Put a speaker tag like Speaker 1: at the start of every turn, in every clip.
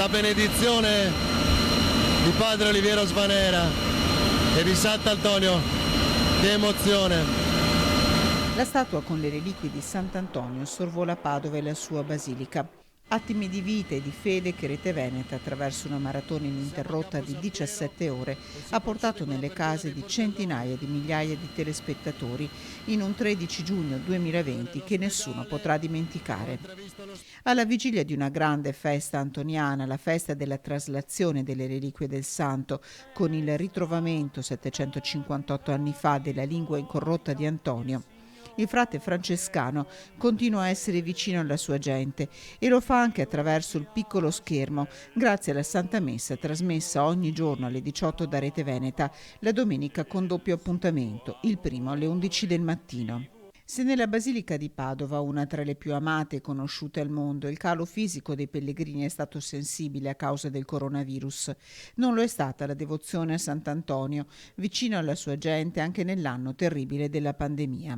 Speaker 1: la benedizione di Padre Oliviero Svanera e di Sant'Antonio. Che emozione!
Speaker 2: La statua con le reliquie di Sant'Antonio sorvola Padova e la sua basilica. Attimi di vita e di fede che Rete Veneta, attraverso una maratona ininterrotta di 17 ore, ha portato nelle case di centinaia di migliaia di telespettatori in un 13 giugno 2020 che nessuno potrà dimenticare. Alla vigilia di una grande festa antoniana, la festa della traslazione delle reliquie del santo, con il ritrovamento 758 anni fa della lingua incorrotta di Antonio, il frate francescano continua a essere vicino alla sua gente e lo fa anche attraverso il piccolo schermo, grazie alla Santa Messa trasmessa ogni giorno alle 18 da Rete Veneta, la domenica con doppio appuntamento, il primo alle 11 del mattino. Se nella Basilica di Padova, una tra le più amate e conosciute al mondo, il calo fisico dei pellegrini è stato sensibile a causa del coronavirus, non lo è stata la devozione a Sant'Antonio, vicino alla sua gente anche nell'anno terribile della pandemia.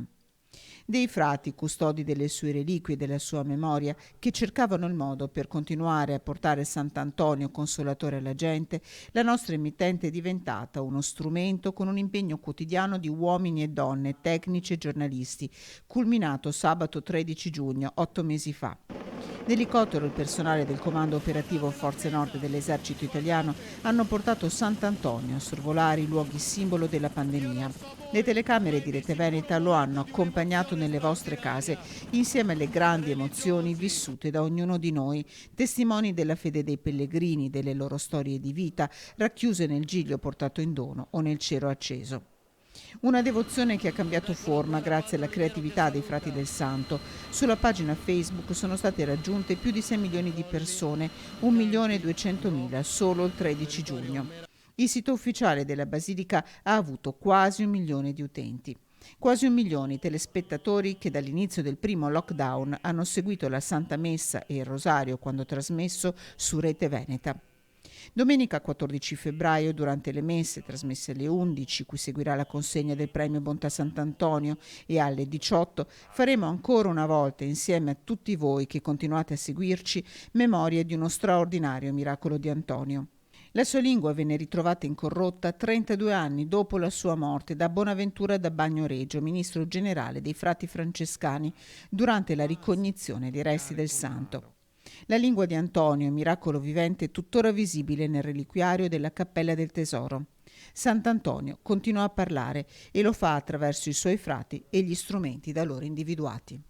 Speaker 2: Dei frati, custodi delle sue reliquie e della sua memoria, che cercavano il modo per continuare a portare Sant'Antonio consolatore alla gente, la nostra emittente è diventata uno strumento con un impegno quotidiano di uomini e donne, tecnici e giornalisti, culminato sabato 13 giugno, 8 mesi fa. L'elicottero e il personale del Comando Operativo Forze Nord dell'Esercito Italiano hanno portato Sant'Antonio a sorvolare i luoghi simbolo della pandemia. Le telecamere di Rete Veneta lo hanno accompagnato nelle vostre case insieme alle grandi emozioni vissute da ognuno di noi, testimoni della fede dei pellegrini, delle loro storie di vita, racchiuse nel giglio portato in dono o nel cero acceso. Una devozione che ha cambiato forma grazie alla creatività dei frati del santo. Sulla pagina Facebook sono state raggiunte più di 6 milioni di persone, 1.200.000 solo il 13 giugno. Il sito ufficiale della Basilica ha avuto quasi 1 milione di utenti. Quasi 1 milione di telespettatori che dall'inizio del primo lockdown hanno seguito la Santa Messa e il Rosario quando trasmesso su Rete Veneta. Domenica 14 febbraio, durante le messe trasmesse alle 11, cui seguirà la consegna del premio Bontà Sant'Antonio, e alle 18, faremo ancora una volta, insieme a tutti voi che continuate a seguirci, memoria di uno straordinario miracolo di Antonio. La sua lingua venne ritrovata incorrotta 32 anni dopo la sua morte da Bonaventura da Bagnoregio, ministro generale dei frati francescani, durante la ricognizione dei resti del santo. La lingua di Antonio, miracolo vivente, è tuttora visibile nel reliquiario della Cappella del Tesoro. Sant'Antonio continua a parlare e lo fa attraverso i suoi frati e gli strumenti da loro individuati.